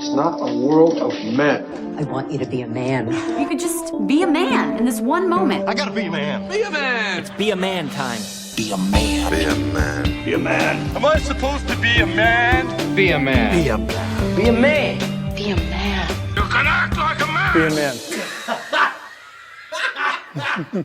It's not a world of men. I want you to be a man. You could just be a man in this one moment. I gotta be a man. Be a man. It's be a man time. Be a man. Be a man. Be a man. Am I supposed to be a man? Be a man. Be a man. Be a man. Be a man. You can act like a man. Be a man.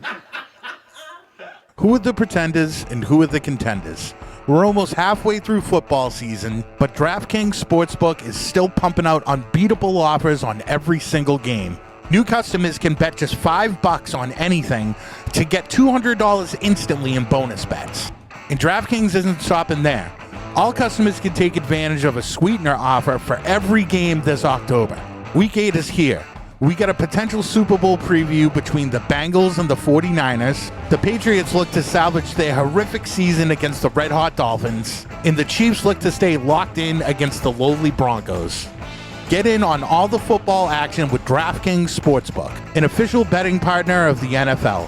Who are the pretenders and who are the contenders? We're almost halfway through football season, but DraftKings Sportsbook is still pumping out unbeatable offers on every single game. New customers can bet just $5 on anything to get $200 instantly in bonus bets. And DraftKings isn't stopping there. All customers can take advantage of a sweetener offer for every game this October. Week 8 is here. We got a potential Super Bowl preview between the Bengals and the 49ers. The Patriots look to salvage their horrific season against the Red Hot Dolphins. And the Chiefs look to stay locked in against the lowly Broncos. Get in on all the football action with DraftKings Sportsbook, an official betting partner of the NFL.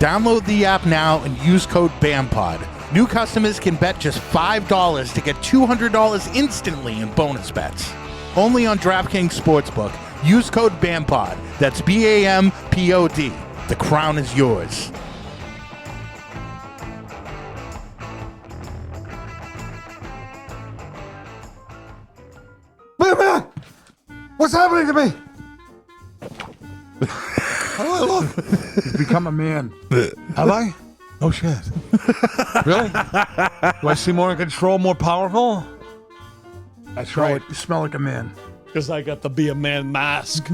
Download the app now and use code BAMPOD. New customers can bet just $5 to get $200 instantly in bonus bets. Only on DraftKings Sportsbook. Use code BAMPOD. That's BAMPOD. The crown is yours. Be a man! What's happening to me? How do I look? You've become a man. Have I? Oh, shit. Really? Do I seem more in control, more powerful? That's right. You smell like a man. Because I got the Be A Man mask.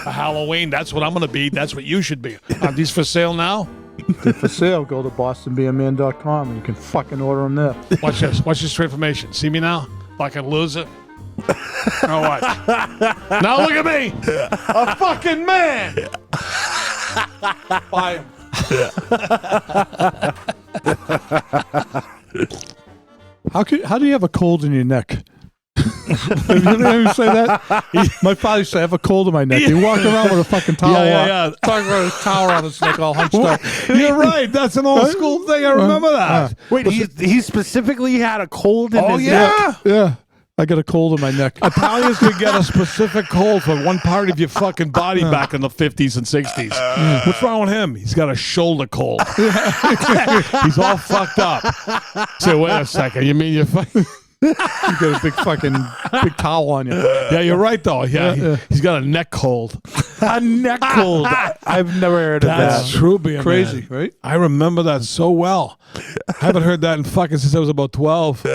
A Halloween, that's what I'm going to be. That's what you should be. Are these for sale now? They're for sale. Go to bostonbeaman.com and you can fucking order them there. Watch this. Watch this for information. See me now? Fucking loser. Now watch. Now look at me. A fucking man. Buy 'em. How do you have a cold in your neck? Have you ever say that? My father used to have a cold in my neck. He walked around with a fucking towel. Yeah. Talking about his towel on his neck all hunched up. You're right. That's an old school thing. I remember that. Wait, he specifically had a cold in his neck? Yeah. I got a cold in my neck. Italians could get a specific cold for one part of your fucking body back in the 50s and 60s. What's wrong with him? He's got a shoulder cold. He's all fucked up. So wait a second. You mean you're fucking... You got a big towel on you. Yeah, you're right though. Yeah. He's got a neck cold. A neck cold. I've never heard of that. That's true, being Crazy, right? I remember that so well. I haven't heard that in fucking since I was about 12.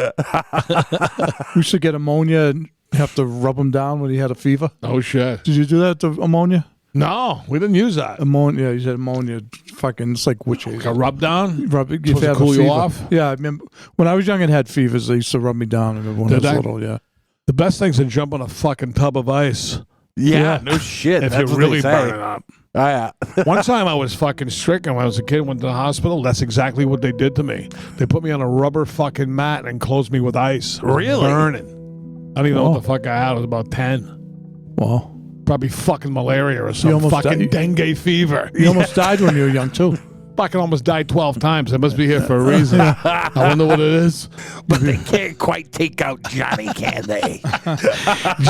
We should get ammonia and have to rub him down when he had a fever. Oh shit! Did you do that to ammonia? No, we didn't use that. Ammonia. Yeah, you said ammonia. Fucking, it's like witch hazel. Like a rub down. If Supposed to cool you off. Yeah, I remember when I was young and had fevers. They used to rub me down. I remember when I was little. Yeah. The best thing's to jump in a fucking tub of ice. Yeah, no shit. If That's you're what really they say. burning up. Oh, yeah. One time I was fucking stricken when I was a kid, went to the hospital. That's exactly what they did to me. They put me on a rubber fucking mat and closed me with ice. Really? Burning. I don't even know what the fuck I had. I was about 10. Wow. Probably fucking malaria or some fucking dengue fever. You almost died when you were young, too. Fucking almost died 12 times. I must be here for a reason. I wonder what it is. But they can't quite take out Johnny, can they?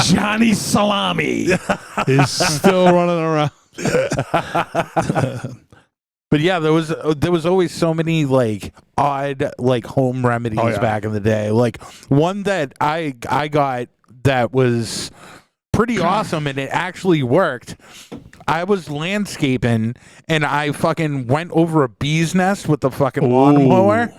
Johnny Salami is still running around. But yeah, there was always so many like odd like home remedies back in the day. Like one that I got that was pretty awesome and it actually worked. I was landscaping and I fucking went over a bee's nest with the fucking lawnmower.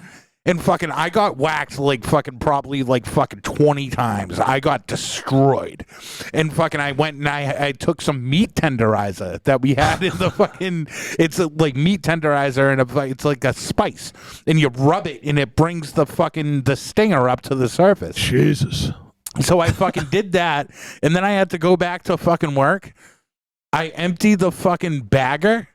And fucking, I got whacked like fucking probably like fucking 20 times. I got destroyed. And fucking, I went and I took some meat tenderizer that we had in the fucking, it's like meat tenderizer and it's like a spice. And you rub it and it brings the fucking, the stinger up to the surface. Jesus. So I fucking did that. And then I had to go back to fucking work. I emptied the fucking bagger.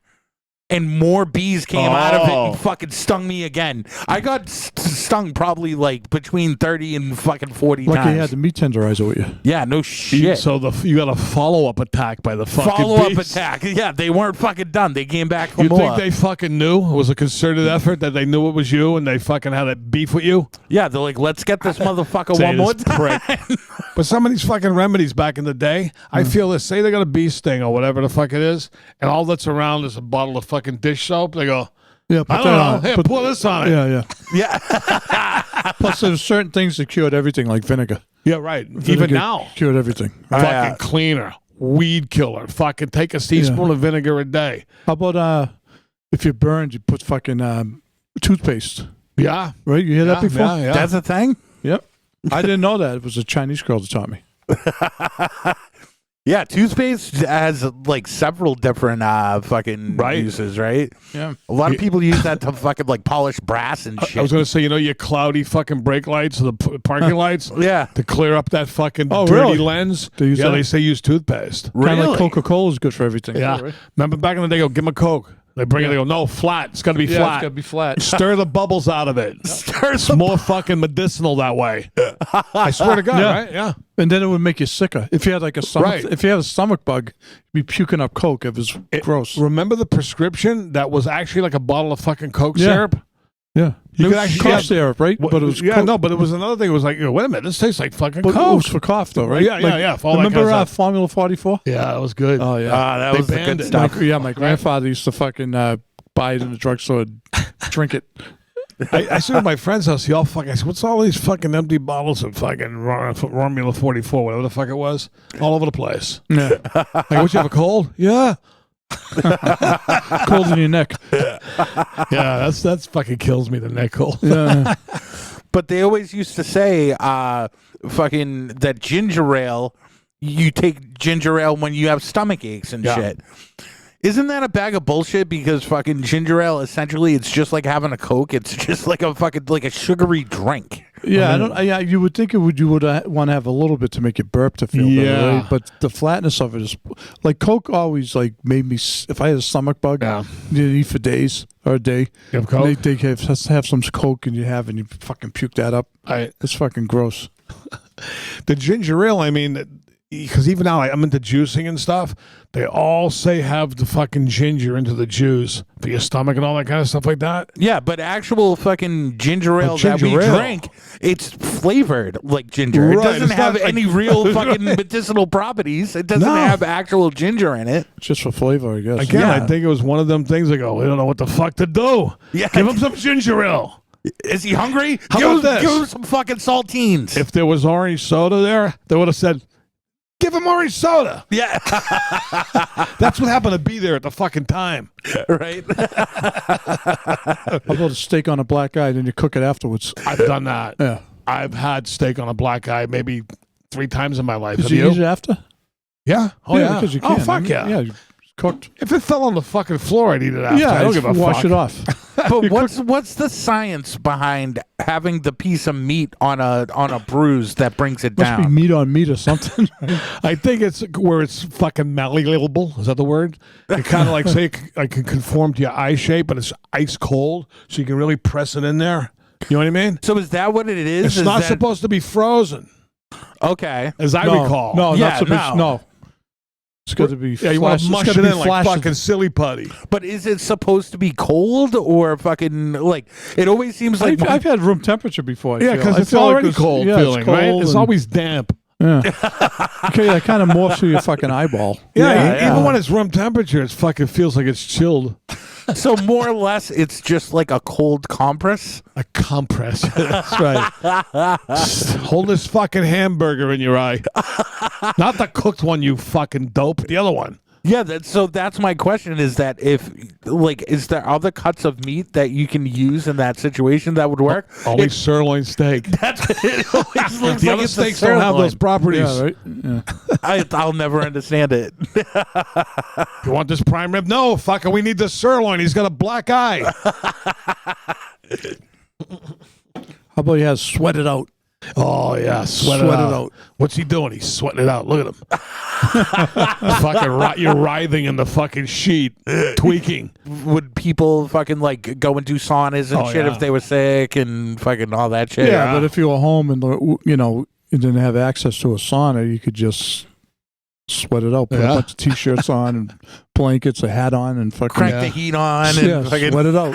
And more bees came out of it and fucking stung me again. I got stung probably like between 30 and fucking 40 times. Like you had the meat tenderizer with you. Yeah, no shit. So you got a follow-up attack by the fucking follow-up bees. attack. Yeah, they weren't fucking done. They came back for You more. think they fucking knew? It was a concerted effort that they knew it was you and they fucking had a beef with you? Yeah, they're like, let's get this motherfucker one more time. But some of these fucking remedies back in the day, I feel this. Say they got a bee sting or whatever the fuck it is, and all that's around is a bottle of fucking dish soap. They go, Yeah, I don't know. Here, pour this on it. Yeah. Yeah. Plus, there's certain things that cured everything, like vinegar. Yeah, right. Even Vinegar now, cured everything. fucking cleaner, weed killer. Fucking take a teaspoon of vinegar a day. How about if you're burned, you put fucking toothpaste. Yeah, Right? You hear that before? Yeah. That's a thing? Yep. I didn't know that. It was a Chinese girl that taught me. Yeah, toothpaste has like several different fucking uses, right? Yeah. A lot of people use that to fucking like polish brass and shit. I was gonna say, your cloudy fucking brake lights, the parking lights, Yeah. to clear up that fucking dirty really? lens. They use yeah, that? they say use toothpaste. Kind of Really? like Coca-Cola is good for everything. Yeah, Right? remember back in the day, go give them a Coke. They bring it. They go, no, flat. It's got to be Yeah, flat. it's got to be flat. Stir the bubbles out of it. It's more fucking medicinal that way. I swear to God, Yeah. right? Yeah. And then it would make you sicker. If you had like a stomach, Right. if you had a stomach bug, you'd be puking up Coke. It was gross. Remember the prescription that was actually like a bottle of fucking Coke Yeah. syrup? Yeah. You It could was actually cough get- syrup, right? But it was Coke. no, but it was another thing. It was like, wait a minute, this tastes like fucking But Coke. it was for cough, though, right? Yeah, yeah, for all that Remember kind of stuff. Formula 44? Yeah, that was good. Oh, yeah. That They was the banned good it. stuff. My grandfather used to fucking buy it in the drugstore, drink it. I see at my friend's house, he all fucking, I said, what's all these fucking empty bottles of fucking Formula 44, whatever the fuck it was, all over the place. Yeah. Like, what, you have a cold? Yeah. Cold in your neck. Yeah, that's fucking kills me, the neck cold. Yeah. But they always used to say fucking that ginger ale, you take ginger ale when you have stomach aches and shit. Isn't that a bag of bullshit? Because fucking ginger ale, essentially, it's just like having a Coke. It's just like a fucking like a sugary drink. Yeah, I don't. Yeah, you would think you would want to have a little bit to make you burp to feel better, right? But the flatness of it is like Coke always like made me. If I had a stomach bug, you'd eat for days or a day. You have Coke? They have some Coke and you fucking puke that up. It's fucking gross. The ginger ale, I mean, because even now I'm into juicing and stuff, they all say have the fucking ginger into the juice for your stomach and all that kind of stuff like that. Yeah, but actual fucking ginger ale that ginger we ale. drink, it's flavored like ginger. It Right, doesn't it's have not like- any real fucking medicinal properties. It doesn't No. have actual ginger in it. Just for flavor, I guess. Again, Yeah. I think it was one of them things like, we don't know what the fuck to do. Yeah. Give him some ginger ale. Is he hungry? How give, about him, give this? him some fucking saltines. If there was orange soda there, they would have said, give him orange soda. Yeah, That's what happened to be there at the fucking time. right. How about a steak on a black eye, then you cook it afterwards? I've done that. Yeah. I've had steak on a black eye maybe 3 times in my life. Did Have you you? use it after? Yeah. Oh, yeah. Because you can. Oh, fuck yeah. Yeah, you cooked. If it fell on the fucking floor, I'd eat it after. Yeah, I don't give a wash fuck. it off. But what's the science behind having the piece of meat on a bruise that brings it Must be down? meat on meat or something. I think it's where it's fucking malleable. Is that the word? It kind of like say I can conform to your eye shape, but it's ice cold, so you can really press it in there. You know what I mean? So is that what it is? It's Is not that- supposed to be frozen, Okay. as I No, recall. No, Yeah, not supposed. no. No. It's got to be. Yeah, you want to mush it in like fucking silly putty. But is it supposed to be cold or fucking like? It always seems like I've had room temperature before. I Yeah, feel. because I it's feel like already cold yeah, feeling, it's right? cold It's and- always damp. Yeah. Okay, that kind of morphs through your fucking eyeball. Yeah, even when it's room temperature, it fucking feels like it's chilled. so more or less it's just like a cold compress. A compress. That's right. Hold this fucking hamburger in your eye. Not the cooked one, you fucking dope. The other one. Yeah, that's my question is that if like is there other cuts of meat that you can use in that situation that would work? Only sirloin steak. That's it always looks The like other it's a steaks don't have those sirloin. properties. Yeah, right. Yeah. I'll never understand it. You want this prime rib? No, fucker, we need the sirloin. He's got a black eye. How about you have sweat it out? Oh, yeah. Sweat it out. What's he doing? He's sweating it out. Look at him. Fucking you're writhing in the fucking sheet, tweaking. Would people fucking like go and do saunas and Oh, shit yeah. if they were sick and fucking all that shit? Yeah, but if you were home and you didn't have access to a sauna, you could just sweat it out. Put a bunch of t-shirts on and blankets, a hat on, and fucking crank the heat on and yeah, fucking sweat it out.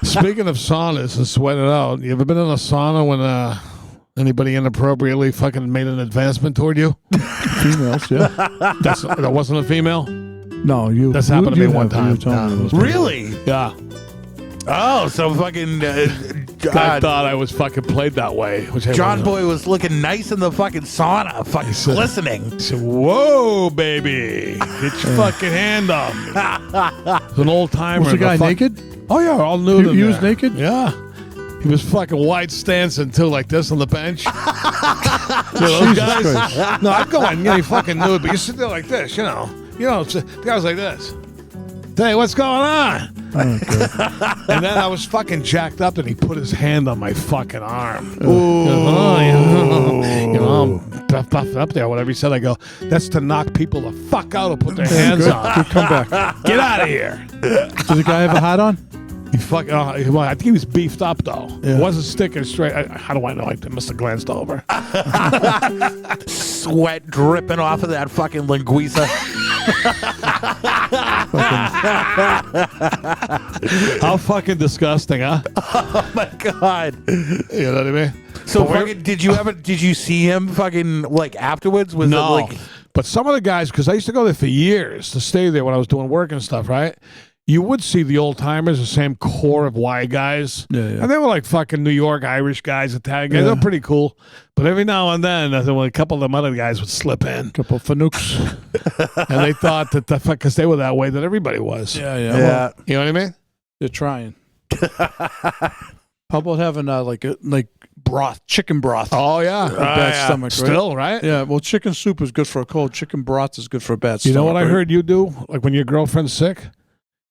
Speaking of saunas and sweating it out, you ever been in a sauna when Anybody inappropriately fucking made an advancement toward you? Females, yeah. That wasn't a female? No, you. That's happened to me one time. Really? Yeah. Oh, so fucking I God. thought I was fucking played that way. Which I John wasn't. Boy was looking nice in the fucking sauna, fucking glistening. I said, whoa, baby. Get your fucking hand up. It's an old timer. Was the guy naked? Oh, yeah, all nude. He was naked? Yeah. He was fucking wide stancing, too, like this on the bench. You know, those guys? No, I'm going, yeah, he fucking nude, but you sit there like this, you know. The guy was like this. Hey, what's going on? And then I was fucking jacked up, and he put his hand on my fucking arm. Ooh. You know, I'm buffing up there, whatever he said. I go, that's to knock people the fuck out and put their hands on. Good comeback. Get out of here. Did the guy have a hat on? He fucking, well, I think he was beefed up, though. Yeah. It wasn't sticking straight. How do I know? I must have glanced over. Sweat dripping off of that fucking linguiça. How fucking disgusting, huh? Oh my God. You know what I mean? So fucking, did you see him fucking like afterwards? Was No. it like But some of the guys, because I used to go there for years to stay there when I was doing work and stuff, right? You would see the old timers, the same core of white guys. Yeah. And they were like fucking New York, Irish guys, Italian guys. Yeah. They're pretty cool. But every now and then, a couple of them other guys would slip in. Couple of fanooks. And they thought that because they were that way, that everybody was. Yeah. yeah? You know what I mean? They're trying. How about having like broth, chicken broth? Oh, yeah. Bad stomach, right? Still, right? Yeah, well, chicken soup is good for a cold. Chicken broth is good for a bad stomach. You know what I right? heard you do? Like when your girlfriend's sick?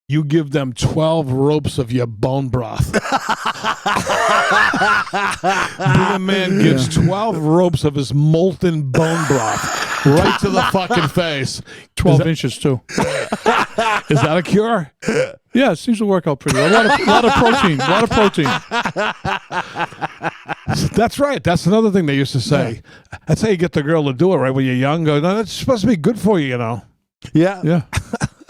You give them 12 ropes of your bone broth. Be A Man gives 12 ropes of his molten bone broth right to the fucking face. 12 inches, too. Is that a cure? Yeah, it seems to work out pretty well. A lot of protein. A lot of protein. That's right. That's another thing they used to say. Yeah. That's how you get the girl to do it, right? When you're young, go, no, that's supposed to be good for you, you know. Yeah. Yeah.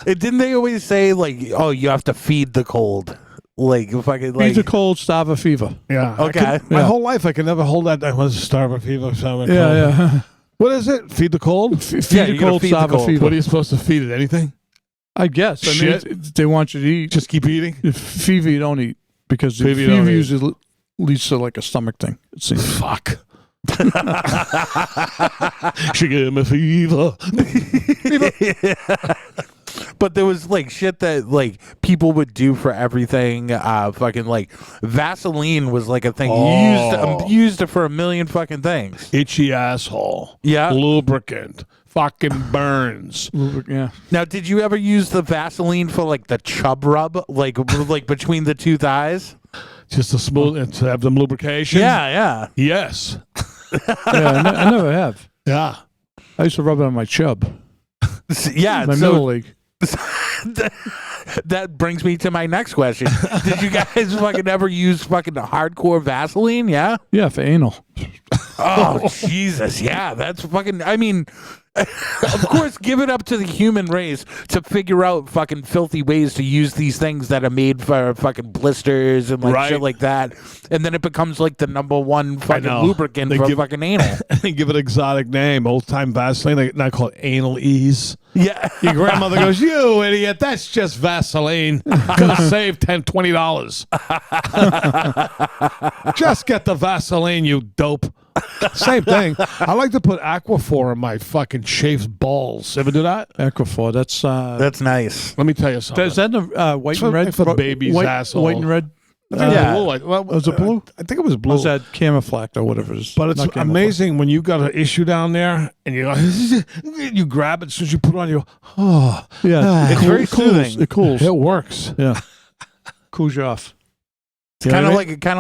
Didn't they always say like, oh, you have to feed the cold? Like fucking like Feed the cold, starve a fever. Yeah. Okay. My whole life I could never hold that. I was starve a fever or something. Yeah. What is it? Feed the cold? Feed Yeah, the you gotta cold, feed the starve a cold. fever. What are you supposed to feed it? Anything? I guess. I mean, Shit. they want you to eat. Just keep eating? If fever you don't eat, because the Fever you don't fever eat. usually leads to like a stomach thing, it seems. Fuck. She gave me fever. But there was like shit that like people would do for everything. Fucking like Vaseline was like a thing. Oh. You used it for a million fucking things. Itchy asshole. Yeah. Lubricant. Fucking burns. Yeah. Now, did you ever use the Vaseline for like the chub rub, like between the two thighs? Just to smooth and to have them lubrication? Yeah. Yes. Yeah, I never have. Yeah. I used to rub it on my chub. Yeah. My so middle leg. that brings me to my next question. Did you guys fucking ever use fucking hardcore Vaseline? Yeah. Yeah, for anal. Oh, Jesus. Yeah, that's fucking, I mean, of course, give it up to the human race to figure out fucking filthy ways to use these things that are made for fucking blisters and like Right. shit like that. And then it becomes like the number one fucking know. lubricant They for give- fucking anal. They give it an exotic name. Old time Vaseline. They now call it anal ease. Yeah. Your grandmother goes, you idiot, that's just Vaseline. Could have saved $10, $20. Just get the Vaseline, you dope. Same thing. I like to put Aquaphor in my fucking chafed balls. Ever do that? Aquaphor. That's nice. Let me tell you something. is that the white For- and red? for the baby's white, asshole. White and red. I think Yeah. it was blue. Was it blue? I think it was blue. Was that camouflaged or whatever it is? But it's Not camouflaged. amazing when you got an issue down there and you you grab it as soon as you put it on, you go, oh. Yeah, It's very soothing. It cools. It works. Yeah, cools you off. It's kind of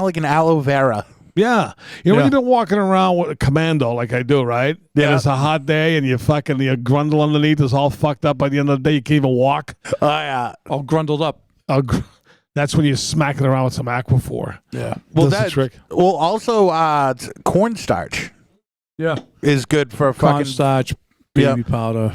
like an aloe vera. Yeah. You know, when Yeah. you've been walking around with a commando like I do, right? Yeah. And it's a hot day and your grundle underneath is all fucked up by the end of the day. You can't even walk. Oh, yeah. All grundled up. That's when you're smacking around with some Aquaphor. Yeah. Well, That's the trick. Well, also, cornstarch Yeah. is good for fucking Cornstarch, baby powder.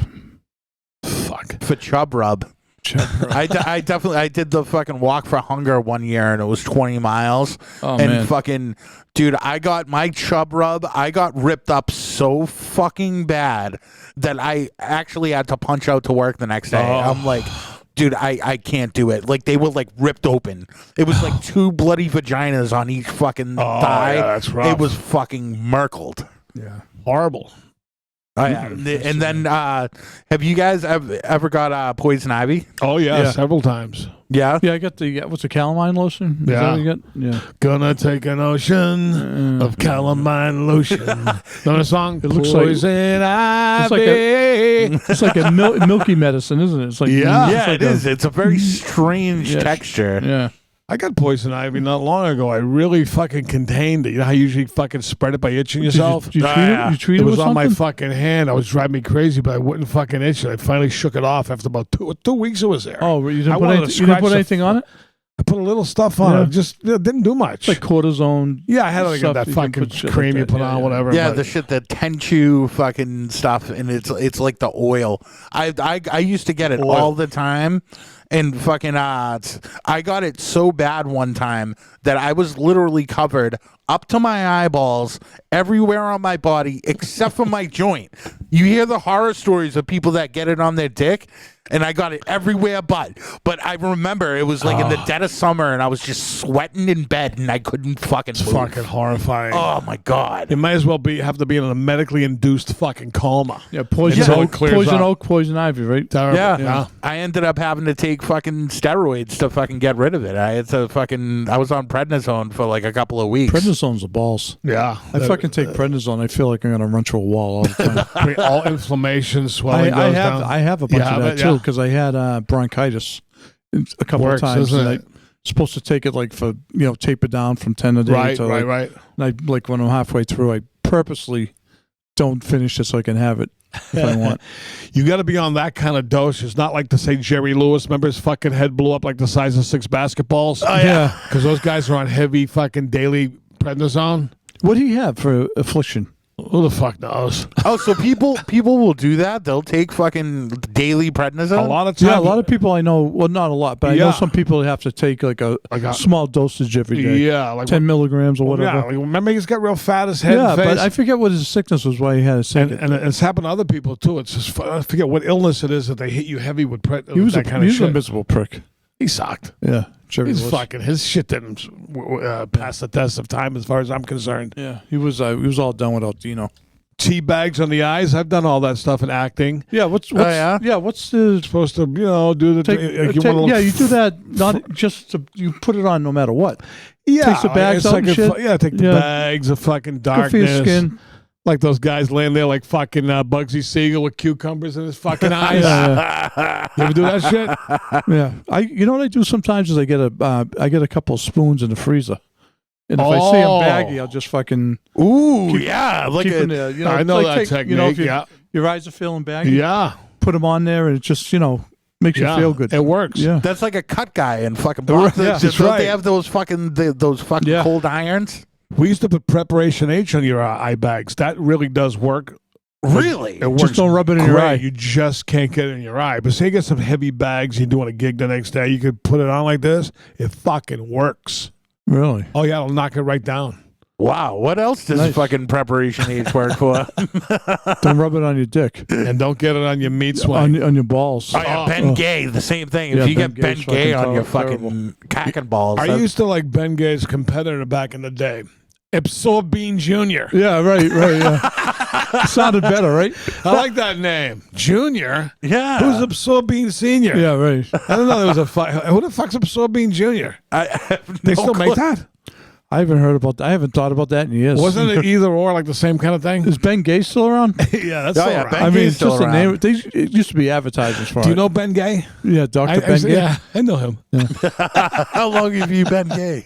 Fuck. for chub rub. I definitely did the fucking walk for hunger one year, and it was 20 miles. Oh, and man. fucking dude, I got my chub rub. I got ripped up so fucking bad that I actually had to punch out to work the next day. I'm like, dude, I can't do it. Like, they were like ripped open. It was like 2 bloody vaginas on each fucking thigh. Yeah, that's rough. It was fucking merkled. Yeah, horrible. Oh, yeah. And then, have you guys ever got poison ivy? Oh yeah, several times. Yeah. Yeah, I got the what's the calamine lotion? Is that what you got? Yeah. Gonna take an ocean of calamine lotion. Know the song? It looks like poison ivy. It's like a milky medicine, isn't it? It's like Yeah, it is. It's a very strange texture. Yeah. I got poison ivy not long ago. I really fucking contained it. You know how you usually fucking spread it by itching yourself? Did you treat it? You treat It it was with on my something? fucking hand. I was driving me crazy, but I wouldn't fucking itch it. I finally shook it off after about 2 weeks. It was there. Oh, you I didn't wanted to you didn't put scratch anything on it? I put a little stuff on Yeah. it. Just it didn't do much. Like cortisone. yeah, I had like stuff that you can fucking put shit cream like you that. put Yeah, on, yeah. whatever. Yeah, but- the shit, the tenchu fucking stuff, and it's like the oil. I used to get it all the time, and fucking I got it so bad one time that I was literally covered up to my eyeballs everywhere on my body except for my joint. You hear the horror stories of people that get it on their dick, and I got it everywhere but I remember it was like in the dead of summer, and I was just sweating in bed, and I couldn't fucking It's move. fucking horrifying. Oh my god. It might as well have to be in a medically induced fucking coma. Yeah, poison Until it oak, clears poison up. oak, poison ivy, right? Terrible. Yeah. I ended up having to take fucking steroids to fucking get rid of it. I was on prednisone for like a couple of weeks. Prednisone's the balls. Yeah. I fucking take prednisone. I feel like I'm gonna run through a wall all the time. All inflammation, swelling I goes have down. I have a bunch You of have that it? too Yeah. because I had bronchitis a couple Works, of times. doesn't And it? I supposed to take it like for taper down from 10 a day Right, to right, like, right. And I like when I'm halfway through, I purposely don't finish it so I can have it if I want. You got to be on that kind of dose. It's not like to say Jerry Lewis. Remember his fucking head blew up like the size of 6 basketballs? Oh, yeah. Because those guys are on heavy fucking daily prednisone. What do you have for affliction? Who the fuck knows? Oh, so people will do that? They'll take fucking daily prednisone? A lot of times. Yeah, a lot of people I know. Well, not a lot, but I know Yeah. some people have to take like a a- small dosage every day. Yeah, like 10 milligrams or whatever. Yeah, like, remember he's got real fat as head Yeah, and face. but I forget what his sickness was. Why he had to take it. and it's happened to other people too. It's just I forget what illness it is that they hit you heavy with He was that kind he of was a shit. miserable prick. He sucked. Yeah, Jerry He's was. fucking his shit didn't pass the test of time as far as I'm concerned. Yeah, he was all done without Dino. Tea bags on the eyes. I've done all that stuff in acting. Yeah, what's yeah? what's the Supposed to do the take, you wanna look you do that not just to, you put it on no matter what. Yeah, Takes the bags it's out and a shit. take the Yeah. bags of fucking Good darkness. for your skin. Like those guys laying there like fucking Bugsy Siegel with cucumbers in his fucking eyes. You ever do that shit? Yeah, you know what I do sometimes is I get a couple of spoons in the freezer, and if I see them baggy, I'll just fucking Ooh, yeah. Like keep a, them there. You know, I know like that technique. You know, if yeah, your eyes are feeling baggy, yeah, put them on there, and it just makes yeah. you feel good. It works. Yeah. that's like a cut guy in fucking Broth. Yeah, Don't that's they right. have those fucking Yeah. cold irons? We used to put Preparation H on your eye bags. That really does work. Really? It works. Just don't rub it in your great. eye. You just can't get it in your eye. But say you get some heavy bags, you're doing a gig the next day, you could put it on like this. It fucking works. Really? Oh yeah, it'll knock it right down. Wow. What else does Nice. fucking Preparation H work for? Don't rub it on your dick, And don't get it on your meat swing. on your balls. Oh, yeah, Ben Gay, the same thing. Yeah, If you Ben get Ben Gay's Gay fucking on your terrible. fucking cock and balls, I that's- used to like Ben Gay's competitor back in the day, Itsal Bean Jr. Yeah, right, yeah. Sounded better, right? I like that name, Junior. yeah. Who's Itsal Bean Senior? Yeah, right. I don't know. There was a who the fuck's Itsal Bean Jr. I have They no still make clue. that? I haven't heard about that. I haven't thought about that in years. Wasn't it either or like the same kind of thing? Is Ben Gay still around? Yeah, that's Oh, still yeah, around. Ben I mean, Gay's it's still just a around. name. It used to be advertisements for Do you it. know Ben Gay? Yeah, Dr. Ben Gay. Yeah, I know him. How long have you been gay?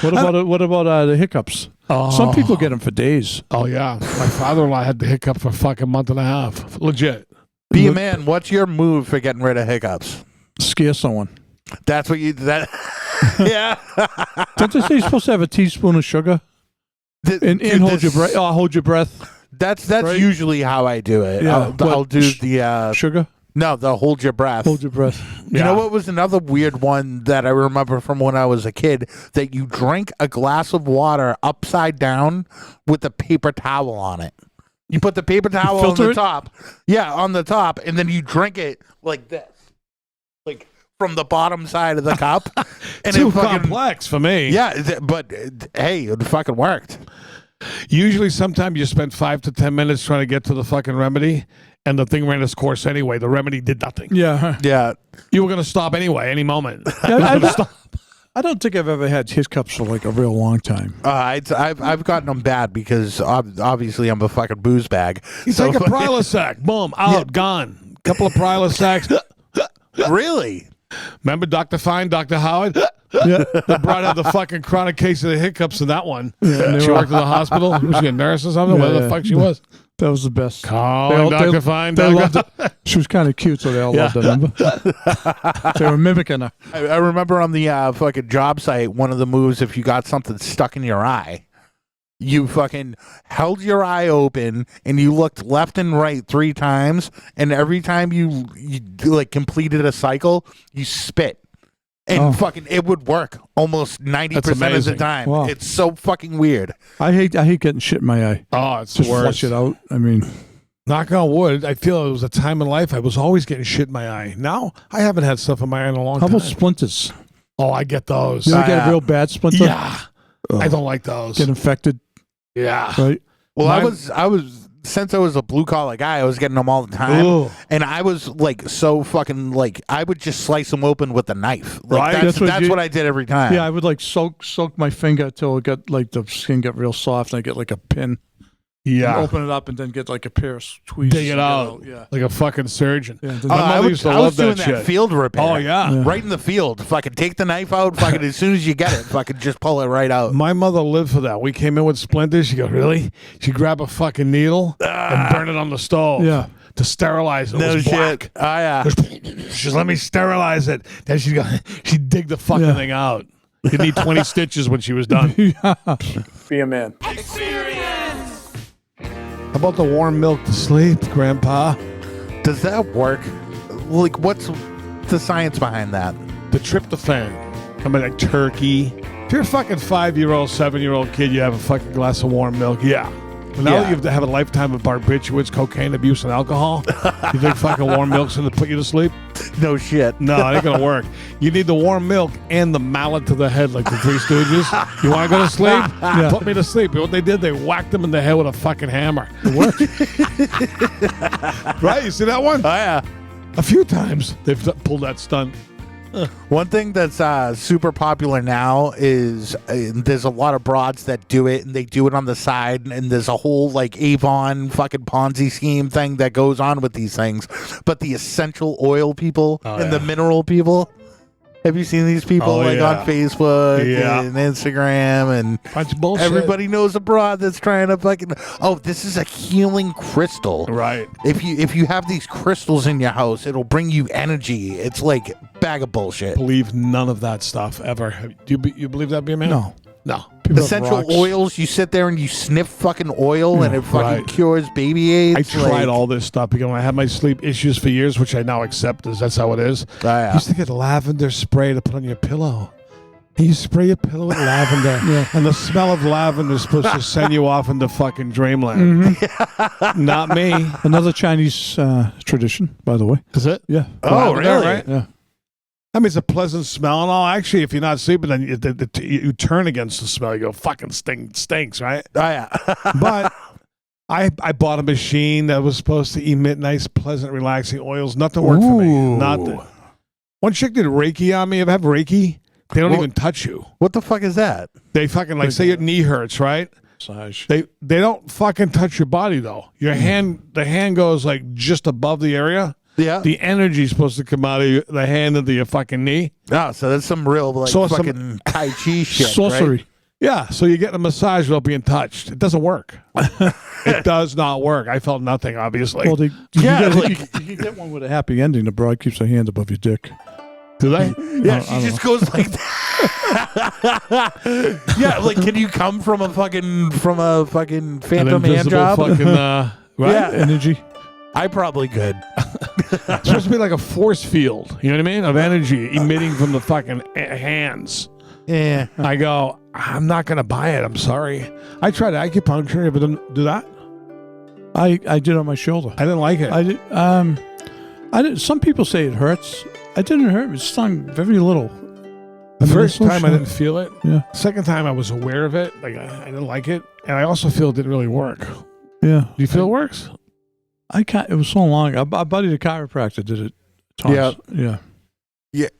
What about the hiccups? Oh. Some people get them for days. Oh yeah, my father-in-law had the hiccup for a fucking month and a half. Legit. Be a man. What's your move for getting rid of hiccups? Scare someone. That's what you that. Yeah. Don't they say you're supposed to have a teaspoon of sugar and Dude, hold your this- breath? Oh, hold your breath. That's Right? usually how I do it. Yeah. I'll What? do the Sugar. No, the hold your breath. Hold your breath. You know what was another weird one that I remember from when I was a kid? That you drink a glass of water upside down with a paper towel on it. You put the paper towel on the top. Yeah, on the top, and then you drink it like this. Like from the bottom side of the cup. And Too it fucking, complex for me. Yeah, but hey, it fucking worked. Usually, sometimes you spend 5 to 10 minutes trying to get to the fucking remedy, and the thing ran its course anyway. The remedy did nothing. Yeah. Yeah. You were going to stop anyway, any moment. I don't think I've ever had hiccups for like a real long time. I've gotten them bad because obviously I'm a fucking booze bag. You take a Prilosec, boom, out, gone. Couple of Prilosecs. Really? Remember Dr. Fine, Dr. Howard? Yeah. They brought out the fucking chronic case of the hiccups in that one. Yeah, she worked at the hospital. Was she a nurse or something? Where the fuck she was? That was the best. Calling Dr. Fine. They loved it. She was kind of cute, so they all loved it, remember? They were mimicking her. I remember on the fucking job site, one of the moves, if you got something stuck in your eye, you fucking held your eye open and you looked left and right 3 times, and every time you like completed a cycle, you spit. And fucking, it would work almost 90% of the time. Wow. It's so fucking weird. I hate getting shit in my eye. Oh, it's Just the worst. flush it out. I mean, knock on wood, I feel it was a time in life I was always getting shit in my eye. Now, I haven't had stuff in my eye in a long how time. about splinters? Oh, I get those. You ever get a real bad splinter? Yeah. I don't like those. Get infected, Yeah. right? Well, I was since I was a blue collar guy, I was getting them all the time. Ooh. And I was like so fucking like I would just slice them open with a knife. Like, Right. That's what I did every time. Yeah, I would like soak my finger till it got like the skin got real soft, and I get like a pin. Yeah. Open it up and then get like a pair of tweezers. Dig it out. Yeah. Like a fucking surgeon. Yeah, My mother used to I was love doing that shit. field repair. Oh, yeah. Right in the field. Fucking take the knife out. Fucking as soon as you get it, fucking just pull it right out. My mother lived for that. We came in with splinters. She goes, really? She'd grab a fucking needle and burn it on the stove. Yeah. To sterilize it. It No was shit. black. Oh yeah. She's let me sterilize it. Then she'd dig the fucking thing out. You'd need 20 stitches when she was done. Be a man. How about the warm milk to sleep, Grandpa? Does that work? Like, what's the science behind that? The tryptophan. I mean, like turkey. If you're a fucking 5-year-old, 7-year-old kid, you have a fucking glass of warm milk. Yeah. But now that you have a lifetime of barbiturates, cocaine abuse, and alcohol, you think fucking warm milk's going to put you to sleep? No shit. No, it ain't going to work. You need the warm milk and the mallet to the head like the Three Stooges. You want to go to sleep? Yeah. Put me to sleep. What they did, they whacked him in the head with a fucking hammer. It worked. Right? You see that one? Oh yeah. A few times they've pulled that stunt. One thing that's super popular now is there's a lot of broads that do it, and they do it on the side, and there's a whole like Avon fucking Ponzi scheme thing that goes on with these things. But the essential oil people and the mineral people, have you seen these people on Facebook and Instagram and bunch of bullshit? Everybody knows a broad that's trying to fucking this is a healing crystal. Right. If you have these crystals in your house, it'll bring you energy. It's like bag of bullshit. Believe none of that stuff ever. Do you believe that, Be A Man? No. No. People have Essential rocks. oils, you sit there and you sniff fucking oil and it fucking cures baby AIDS. I tried all this stuff because when I had my sleep issues for years, which I now accept as that's how it is. I used to get lavender spray to put on your pillow. And you spray your pillow with lavender, and the smell of lavender is supposed to send you off into fucking dreamland. Not me. Another Chinese tradition, by the way. Is it? Yeah. Oh, Lavender, really? Right? Yeah. I mean, it's a pleasant smell and all. Actually, if you're not sleeping, then you turn against the smell. You go, fucking stinks, right? Oh, yeah. But I bought a machine that was supposed to emit nice, pleasant, relaxing oils. Nothing worked for me. Nothing. One chick did Reiki on me. Ever have Reiki? They don't even touch you. What the fuck is that? They fucking, like, say your knee hurts, right? Massage. They don't fucking touch your body, though. Your hand, the hand goes, like, just above the area. Yeah. The energy is supposed to come out of the hand into your fucking knee. Oh, so that's some real like fucking Tai Chi shit, Sorcery. right? Yeah, so you get a massage without being touched. It doesn't work. It does not work. I felt nothing, obviously. Well, you can get one with a happy ending. The broad keeps her hand above your dick. Do they? Yeah, she just goes like that. Yeah, like can you come from a fucking phantom hand job? Fucking, right? Yeah. Energy. I probably could. It's supposed to be like a force field. You know what I mean? Of energy emitting from the fucking hands. Yeah. I go, I'm not going to buy it. I'm sorry. I tried acupuncture. If it didn't do that, I did on my shoulder. I didn't like it. I did. Some people say it hurts. It didn't hurt. It stung very little. The first time I didn't feel it. Yeah. Second time I was aware of it. Like I didn't like it, and I also feel it didn't really work. Yeah. Do you feel it works? I can't. It was so long. Our buddy, the chiropractor, did it. Yeah. Yeah.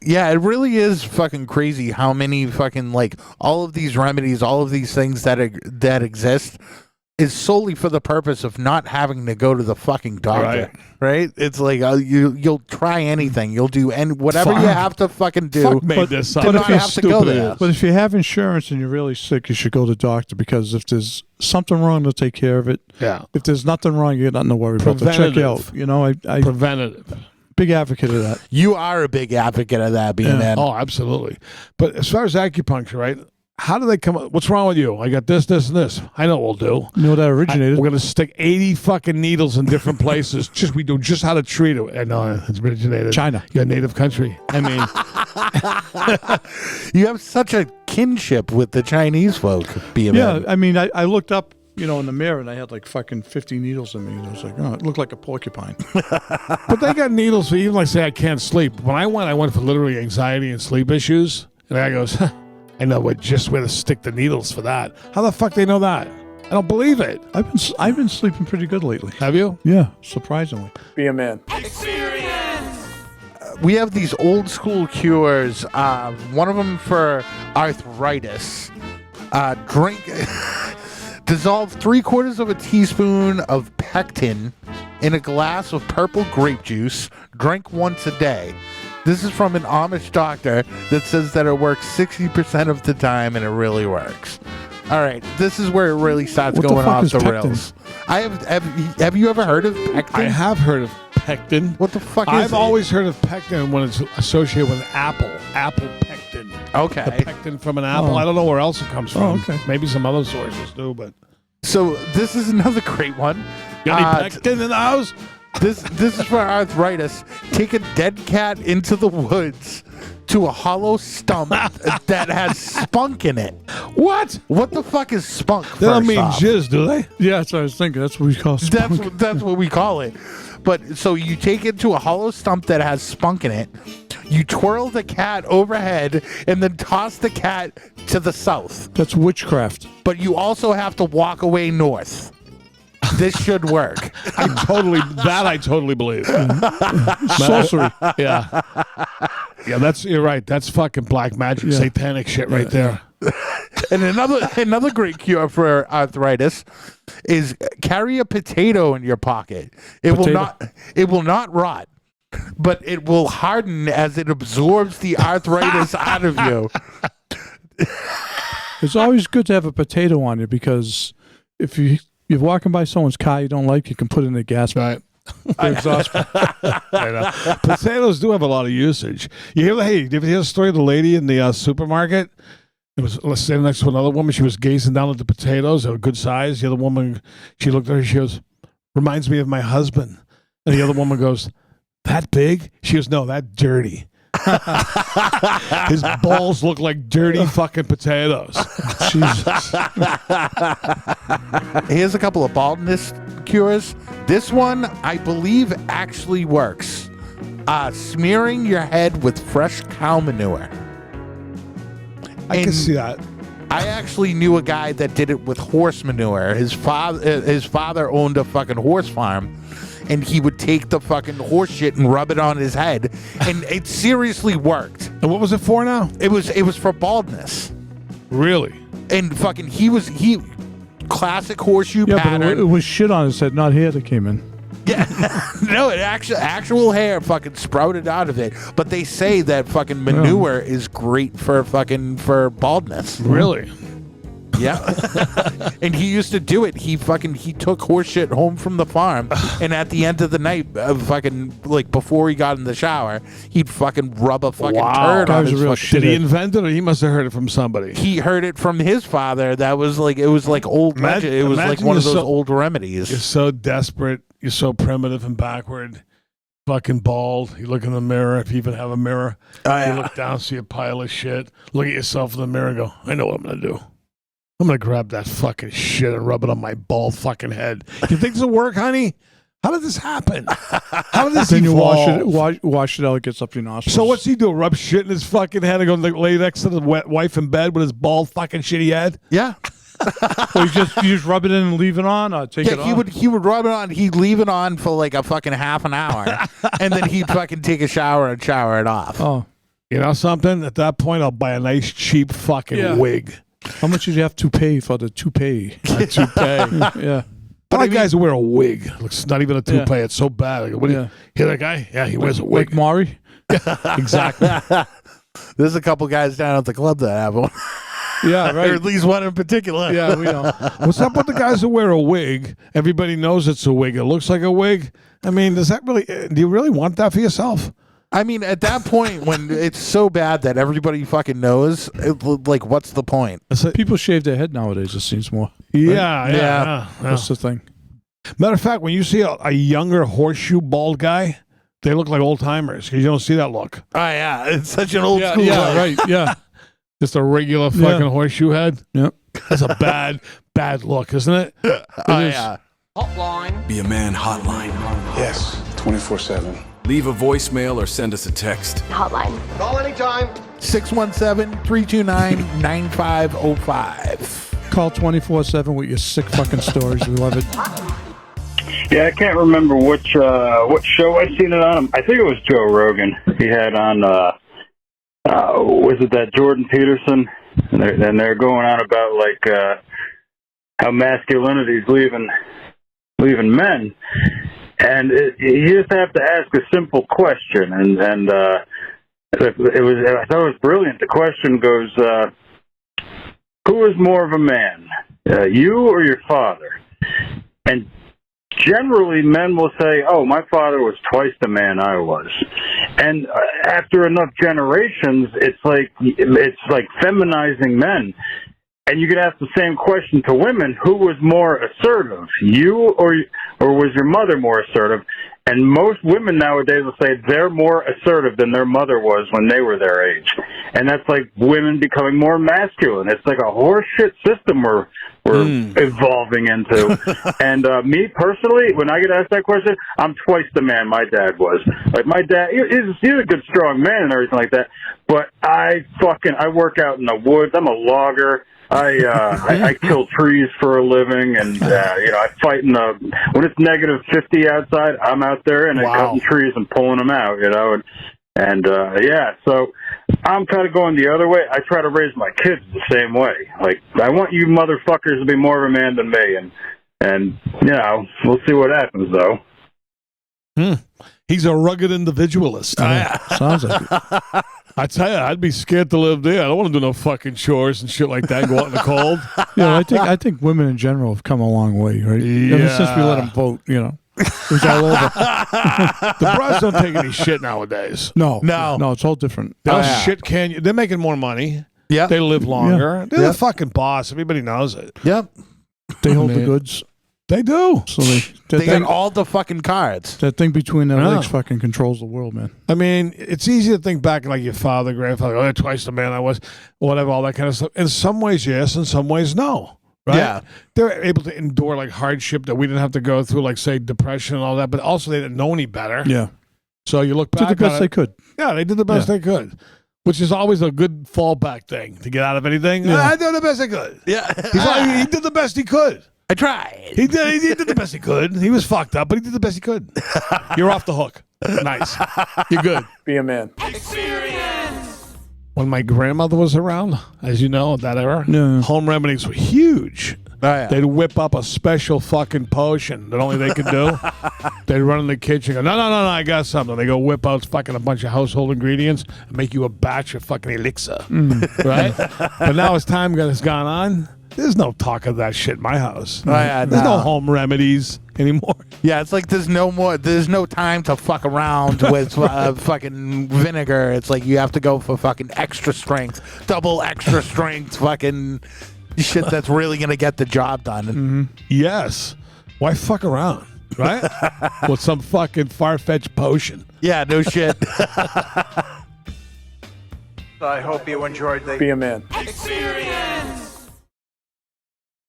Yeah, it really is fucking crazy how many fucking like all of these remedies, all of these things that exist is solely for the purpose of not having to go to the fucking doctor, right? It's like you'll try anything, you'll do whatever you have to fucking do. Fuck made this up. To not have to go there. But if you have insurance and you're really sick, you should go to the doctor, because if there's something wrong, they'll take care of it. Yeah. If there's nothing wrong, you got nothing to worry about. They'll check you out. You know, I Preventative. big advocate of that. You are a big advocate of that, being man. Oh, absolutely. But as far as acupuncture, right? How do they come up? What's wrong with you? I got this, this, and this. I know what we'll do. You know that originated? We're going to stick 80 fucking needles in different places. We do just how to treat it. I know it's originated. China. Your native country. I mean. You have such a kinship with the Chinese folk, being Yeah, I mean, I looked up, in the mirror, and I had like fucking 50 needles in me. And I was like, oh, it looked like a porcupine. But they got needles for even like say I can't sleep. When I went for literally anxiety and sleep issues. And the guy goes, I know just where to stick the needles for that. How the fuck they know that? I don't believe it. I've been sleeping pretty good lately. Have you? Yeah, surprisingly. Be a man. we have these old school cures. One of them for arthritis. Drink, dissolve 3/4 of a teaspoon of pectin in a glass of purple grape juice. Drink once a day. This is from an Amish doctor that says that it works 60% of the time, and it really works. All right, this is where it really starts going off the rails. Have you ever heard of pectin? I have heard of pectin. What the fuck is I've it? always heard of pectin when it's associated with an apple. Apple pectin. Okay. The pectin from an apple. I don't know where else it comes from. Oh, okay. Maybe some other sources do, but. So this is another great one. Got any pectin in the house? This is for arthritis. Take a dead cat into the woods to a hollow stump that has spunk in it. What? What the fuck is spunk? They don't first mean off? jizz, do they? Yeah, that's what I was thinking. That's what we call spunk. That's what we call it. But so you take it to a hollow stump that has spunk in it. You twirl the cat overhead and then toss the cat to the south. That's witchcraft. But you also have to walk away north. This should work. I totally believe. Sorcery. Yeah. Yeah, you're right. That's fucking black magic, satanic shit right there. And another great cure for arthritis is carry a potato in your pocket. It will not rot, but it will harden as it absorbs the arthritis out of you. It's always good to have a potato on you, because if you're walking by someone's car you don't like, you can put it in the gas. Right. Exhaust. Potatoes do have a lot of usage. Did you ever hear the story of the lady in the supermarket? It was standing next to another woman. She was gazing down at the potatoes. They were good size. The other woman, she looked at her. She goes, reminds me of my husband. And the other woman goes, that big? She goes, no, that dirty. His balls look like dirty fucking potatoes. Jesus. Here's a couple of baldness cures. This one, I believe, actually works. Smearing your head with fresh cow manure. I can see that. I actually knew a guy that did it with horse manure. His father owned a fucking horse farm, and he would take the fucking horse shit and rub it on his head, and it seriously worked. And what was it for now? It was for baldness. Really? And fucking he classic horseshoe pattern. But it was shit on his head, not hair that came in. Yeah, no, it actual hair fucking sprouted out of it. But they say that fucking manure is great for baldness. Really? Yeah. And he used to do it. He took horse shit home from the farm, and at the end of the night, before he got in the shower, he'd fucking rub a fucking turd on his fucking. Did he invent it, or he must have heard it from somebody? He heard it from his father. That was like, it was like old legend. It was like one of those old remedies. You're so desperate. You're so primitive and backward. fucking bald. You look in the mirror, if you even have a mirror. You look down, see a pile of shit. Look at yourself in the mirror and go, I know what I'm going to do. I'm going to grab that fucking shit and rub it on my bald fucking head. You think this will work, honey? How did this happen? How did this Then you evolve? wash it out, it gets up your nostrils. So what's he do? Rub shit in his fucking head and go lay next to the wife in bed with his bald fucking shitty head? Yeah. Well, you just rub it in and leave it on, or take it off? He would rub it on. He'd leave it on for like a fucking half an hour, and then he'd fucking take a shower and shower it off. Oh, You know something? At that point, I'll buy a nice cheap fucking wig. how much did you have to pay for the toupee? Yeah. But I guys who wear a wig. Looks not even a toupee. It's so bad. I go, what do you hear that guy? Yeah, he wears a wig. Like Maury? Exactly. There's a couple guys down at the club that have one. Yeah, Or right. at least one in particular. Yeah, we know. What's up with the guys who wear a wig? Everybody knows it's a wig. It looks like a wig. I mean, does that really? Do you really want that for yourself? I mean, at that point, when it's so bad that everybody fucking knows, like, what's the point? People shave their head nowadays, it seems more. Yeah. That's the thing. Matter of fact, when you see a younger horseshoe bald guy, they look like old timers because you don't see that look. Oh, yeah. It's such an old school. Yeah, look. right. Yeah. Just a regular fucking horseshoe head. Yep. That's a bad look, isn't it? Oh, yeah. Be a Man Hotline. Yes, 24/7. Leave a voicemail or send us a text. Hotline. Call anytime. 617-329-9505. Call 24/7 with your sick fucking stories. We love it. Yeah, I can't remember what show I seen it on. I think it was Joe Rogan. He had on, was it that Jordan Peterson? And they're going on about like how masculinity is leaving men, and you just have to ask a simple question, and I thought it was brilliant. The question goes, who is more of a man, you or your father? And generally, men will say, "Oh, my father was twice the man I was." And after enough generations, it's like feminizing men. And you could ask the same question to women: who was more assertive, you or was your mother more assertive? And most women nowadays will say they're more assertive than their mother was when they were their age. And that's like women becoming more masculine. It's like a horseshit system we're evolving into. And me personally, when I get asked that question, I'm twice the man my dad was. Like my dad, he's a good, strong man and everything like that. But I work out in the woods. I'm a logger. I kill trees for a living, and I fight when it's negative 50 outside. I'm out there and cutting trees and pulling them out. So I'm kind of going the other way. I try to raise my kids the same way. Like, I want you motherfuckers to be more of a man than me, and we'll see what happens though. He's a rugged individualist. Sounds like it. I tell you, I'd be scared to live there. I don't want to do no fucking chores and shit like that and go out in the cold. Yeah, I think women in general have come a long way, right? Ever since we let them vote, it was all over. The bros don't take any shit nowadays. No, it's all different. They're making more money. Yeah. They live longer. They're the fucking boss. Everybody knows it. Yep. They hold the goods. They do. So They got all the fucking cards. that thing between their legs fucking controls the world, man. I mean, it's easy to think back like your father, grandfather, they're twice the man I was, whatever, all that kind of stuff. In some ways, yes. In some ways, no. Right? Yeah. They're able to endure like hardship that we didn't have to go through, like, say, depression and all that, but also they didn't know any better. Yeah. So you look back Did the best they could. Yeah, they did the best they could, which is always a good fallback thing to get out of anything. Yeah. I did the best I could. Yeah. He did the best he could. I tried. He did the best he could. He was fucked up, but he did the best he could. You're off the hook. Nice. You're good. Be a man. When my grandmother was around, as you know, that era, home remedies were huge. Oh, yeah. They'd whip up a special fucking potion that only they could do. They'd run in the kitchen and go, no, I got something. They go whip out fucking a bunch of household ingredients and make you a batch of fucking elixir. Right? But now as time has gone on, there's no talk of that shit in my house. Oh, yeah, there's no home remedies anymore. Yeah, it's like there's no time to fuck around with fucking vinegar. It's like you have to go for fucking extra strength, double extra strength, fucking shit that's really going to get the job done. Yes. Why fuck around? right? With some fucking far-fetched potion. Yeah, no shit. I hope you enjoyed the Be a man. experience.